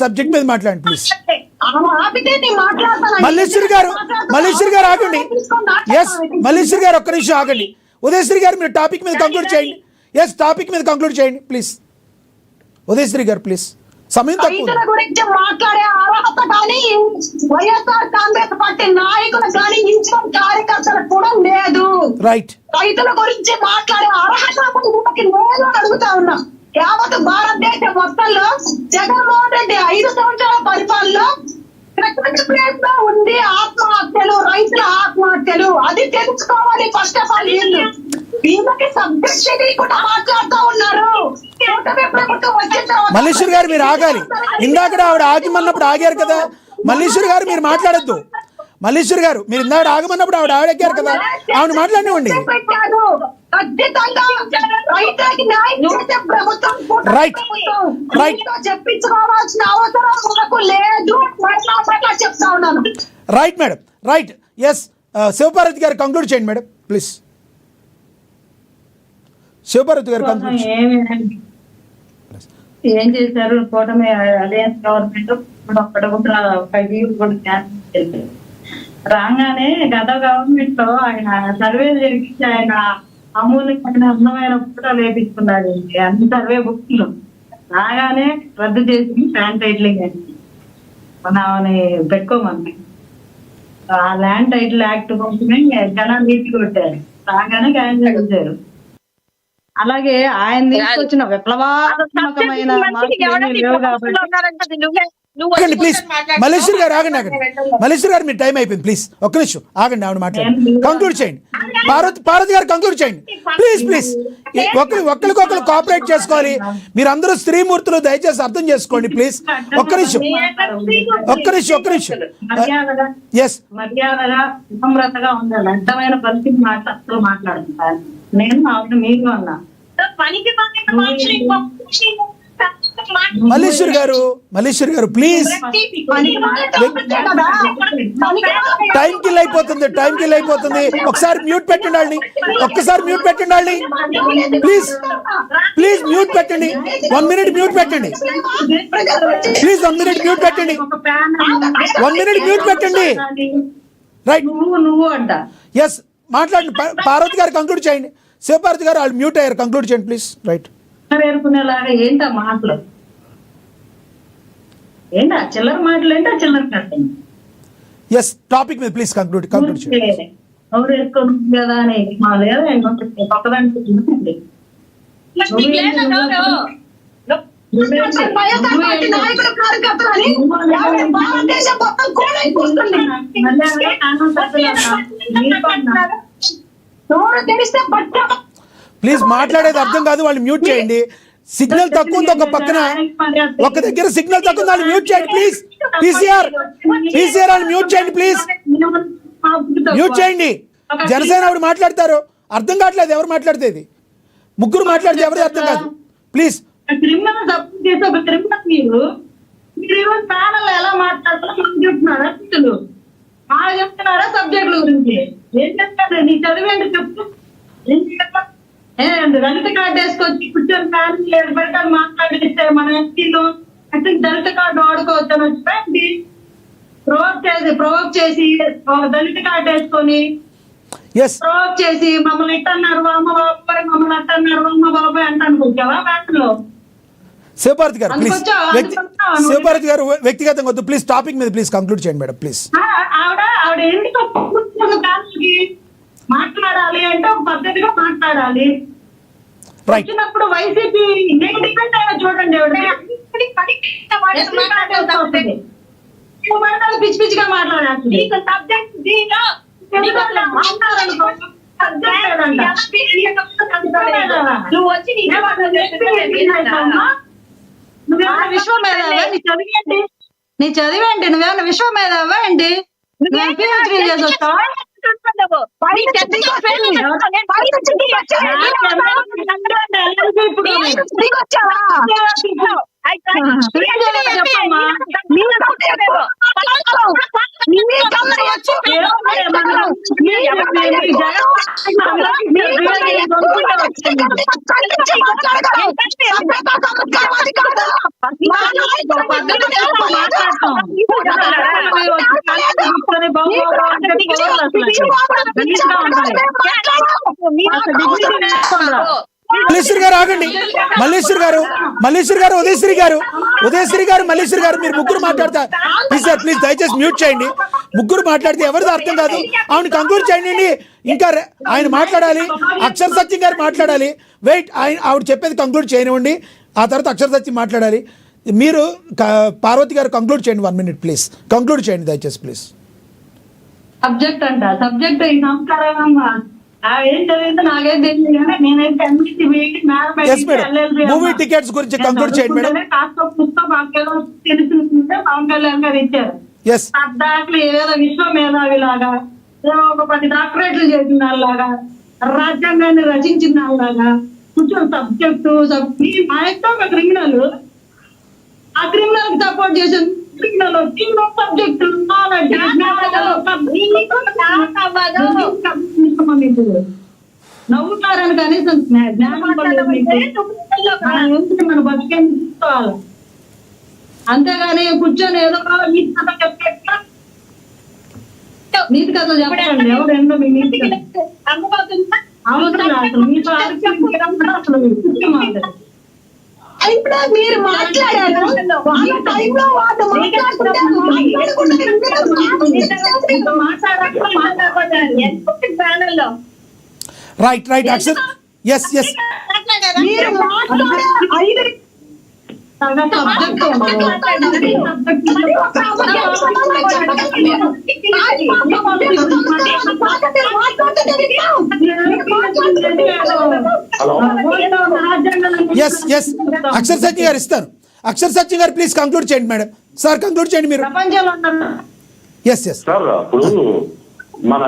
Subject మీద మాట్లాడండి please. Malleswari గారు ఆగండి. ఎస్ మల్లేశ్వరి గారు ఒక్క నిమిషం ఆగండి. ఉదయశ్రీ గారు మీరు టాపిక్ మీద కంక్లూడ్ చేయండి. ఎస్ టాపిక్ మీద కంక్లూడ్ చేయండి ప్లీజ్. ఉదయశ్రీ గారు ప్లీజ్, సమయం రైతుల గురించి మాట్లాడే అర్హత కానీ వైఎస్ఆర్ కాంగ్రెస్ పార్టీ నాయకులు కానీ ఇంట్లో కార్యకర్తలకు కూడా లేదు. రైట్. రైతుల గురించి మాట్లాడే అర్హత లేదు అడుగుతా ఉన్నా. యావత్ భారతదేశం మొత్తంలో జగన్మోహన్ రెడ్డి 5 సంవత్సరాల పరిపాలనలో ప్రకృతి ప్లేస్ లో ఉంది ఆత్మహత్యలు, రైతుల ఆత్మహత్యలు. అది తెలుసుకోవాలి ఫస్ట్ ఆఫ్ ఆల్. వీళ్ళకి సబ్జెక్ట్ కూడా మాట్లాడుతూ ఉన్నారు. మల్లేశ్వరి గారు మీరు ఆగాలి. ఇందాక ఆవిడ ఆగమన్నప్పుడు ఆగారు కదా. మల్లేశ్వరి గారు మీరు మాట్లాడద్దు. మల్లేశ్వరి గారు మీరు ఇందాక ఆగమన్నప్పుడు ఆవిడ ఆగారు కదా, ఆవిడ మాట్లాడివ్వండి. రైట్ రైట్ చెప్పించుకోవాల్సిన అవసరం మనకు లేదు. చెప్తా ఉన్నాను. Right madam, right. Yes Sivaparvathi గారు కంక్లూడ్ చేయండి మేడం ప్లీజ్. శివపార్వతి గారు కంక్లూడ్ చేయండి. ఏం చేశారు కూటమి అలయన్స్ గవర్నమెంట్ రాగానే గత గవర్నమెంట్ లో ఆయన సర్వేలు జరిగించి ఆయన అమూల్యమైన అందమైన ఫోటోలు వేపించుకున్నాడు. అన్ని సర్వే బుక్స్ లో రాగానే రద్దు చేసి ల్యాండ్ టైటిలింగ్ అని మనని పెట్టుకోమని ఆ ల్యాండ్ టైటిల్ యాక్ట్ కోసమే జనాలు నీటి కొట్టారు. రాగానే క్యాన్సిల్ చేశారు. అలాగే ఆయన తీసుకొచ్చిన విప్లవాత్మకమైన ప్లీజ్. మల్లేశ్వరి గారు ఆగండి ఆగండి. మల్లేశ్వరి గారు మీరు టైం అయిపోయింది ప్లీజ్. ఒక్క నిమిషం ఆగండి, ఆవిడ మాట్లాడండి. కంక్లూడ్ చేయండి. పార్వతి గారు కంక్లూడ్ చేయండి ప్లీజ్ ప్లీజ్. ఒకరికొకరు కోఆపరేట్ చేసుకోవాలి. మీరు అందరూ స్త్రీమూర్తులు, దయచేసి అర్థం చేసుకోండి ప్లీజ్. ఒక్క నిమిషం. ఎస్ మర్యాదగా వినమ్రతగా ఉండాలి. అర్థమైన పరిస్థితి మాట్లాడుతున్నారు. నేను మీకు అన్నా మల్లేశ్వరి గారు ప్లీజ్. టైం కిల్ అయిపోతుంది. ఒకసారి మ్యూట్ పెట్టండి. ఒక్కసారి మ్యూట్ పెట్టండి ప్లీజ్. మ్యూట్ పెట్టండి. 1 minute మ్యూట్ పెట్టండి ప్లీజ్. 1 minute మ్యూట్ పెట్టండి. 1 minute మ్యూట్ పెట్టండి. రైట్. నువ్వు అంట. ఎస్ మాట్లాడండి. పార్వతి గారు కంక్లూడ్ చేయండి. శివపార్వతి గారు వాళ్ళు మ్యూట్ అయ్యారు. కంక్లూడ్ చేయండి ప్లీజ్. రైట్. పేర్కొనేలాగా ఏంటా మాటలు, ఏంటా చిల్లర మాటలు, ఏంటా చిల్లర కట్టండి. ఎస్ టాపిక్ మీద ప్లీజ్ కంక్లూడ్ చేయండి. ఎవరు వేసుకోండి కదా అని మా లేదా పక్కదానికి ప్లీజ్ మాట్లాడేది అర్థం కాదు, వాళ్ళు మ్యూట్ చేయండి. సిగ్నల్ తక్కువ ఉంది, ఒక దగ్గర సిగ్నల్ తక్కువ ఉంది, వాళ్ళు మ్యూట్ చేయండి ప్లీజ్. పీసీఆర్ వాళ్ళు మ్యూట్ చేయండి ప్లీజ్. మ్యూట్ చేయండి. జనసేన ఆవిడ మాట్లాడతారు, అర్థం కావట్లేదు ఎవరు మాట్లాడితే. ముగ్గురు మాట్లాడితే ఎవరు అర్థం కాదు ప్లీజ్. క్రిమినల్ తప్పు చేసి ఒక క్రిమినల్ మీరు ఈరోజు ప్యానల్ ఎలా మాట్లాడుతున్నారా బాగా చెప్తున్నారా సబ్జెక్టుల గురించి? ఏం చెప్తారు? నీ చదివేంటి చెప్పు. దళిత కార్డు వేసుకొచ్చి కూర్చొని ప్యానల్ ఏర్పడి మాట్లాడిస్తే మన ఎస్టీలో అంటే దళిత కార్డు వాడుకోవచ్చు అని వచ్చి ప్రొవోక్ చేసి ఒక దళిత కార్డు వేసుకొని ప్రొవోక్ చేసి మమ్మల్ని ఇట్టన్నారు అమ్మ బాబాయ్, మమ్మల్ని అట్టన్నారు అమ్మ బాబాయ్ అంటే అనుకుంటావా ప్యానల్లో? శివపార్వతి గారు ప్లీజ్. శివపార్వతి గారు వ్యక్తిగతంగా వద్దు ప్లీజ్. టాపిక్ మీద ప్లీజ్ కంక్లూడ్ చేయండి మేడం ప్లీజ్. ఆవిడ ఎందుకు మాట్లాడాలి అంటే ఒక పద్ధతిగా మాట్లాడాలి. వచ్చినప్పుడు వైసీపీ డిపెండ్ అయినా చూడండి. పిచ్చి పిచ్చిగా మాట్లాడాలి. నువ్వు వచ్చి నువ్వేమన్నా విశ్వమేధావా? నీ చదివేంటి? నువ్వేమన్నా విశ్వమేధావా ఏంటి? పిహెచ్డీ చేసి వస్తావా? చెప్పమ్మా మొత్తం. కూర్చొని బాబు అంటే పోవాలి అసలు. గలీజ్గా ఉంటాయి. అసలు డిగ్రీ నేర్చుకోరా. మల్లేశ్వరి గారు ఆగండి. మల్లేశ్వరి గారు, ఉదయశ్రీ గారు, మల్లేశ్వరి గారు, మీరు ముగ్గురు మాట్లాడతారు ప్లీజ్ సార్, ప్లీజ్ దయచేసి మ్యూట్ చేయండి. ముగ్గురు మాట్లాడితే ఎవరిది అర్థం కాదు. ఆవిడ కంక్లూడ్ చేయండి. ఇంకా ఆయన మాట్లాడాలి, అక్షర సత్యం గారు మాట్లాడాలి. వెయిట్, ఆవిడ చెప్పేది కంక్లూడ్ చేయనివ్వండి, ఆ తర్వాత అక్షర సత్యం మాట్లాడాలి. మీరు పార్వతి గారు కంక్లూడ్ చేయండి. 1 minute ప్లీజ్, కంక్లూడ్ చేయండి దయచేసి ప్లీజ్. సబ్జెక్ట్ అంట, సబ్జెక్ట్ ఈ సంస్కారం ఏం చదివితే నాకేం తెలియదు కానీ నేనైతే ఎస్ మేడం, మూవీ టికెట్స్ గురించి కంక్లూడ్ చేయండి మేడం. కాస్త పుస్తకం మాకేదో తెలుసుకుంటే పవన్ కళ్యాణ్ గారు ఇచ్చారు. ఎస్, దాంట్లో ఏదో విశ్వ మేధావి లాగా, ఒక 10 డాక్టరేట్లు చేసిన వాళ్ళలాగా, రాజ్యాంగాన్ని రచించిన వాళ్ళలాగా కూర్చొని సబ్జెక్టు మా యొక్క ఒక క్రిమినల్, ఆ క్రిమినల్ కి సపోర్ట్ చేసిన క్రిమినల్ సబ్జెక్టు నవ్వుతారని కనీసం జ్ఞానం మన బతికేసుకోవాలి. అంతేగాని కూర్చొని ఏదో నీతి కథ చెప్పేట్లా నీతి కథలు చెప్పండి. ఎవరు ఎన్నో మీ నీతి కథ అవసరం అసలు మీతో అసలు ఇప్పుడు మీరు మాట్లాడారు, వాళ్ళ టైంలో వాళ్ళు మాట్లాడుకుంటారు. రైట్ అక్షర్, ఎస్ మీరు మాట్లాడే 5 సబ్జెక్ట్ ఎస్ అక్షర్ సత్యం గారు ఇస్తారు. అక్షర్ సత్యం గారు ప్లీజ్ కంక్లూడ్ చేయండి మేడం. సార్ కంక్లూడ్ చేయండి మీరు. ప్రపంచంలో ఎస్ సార్ అప్పుడు మన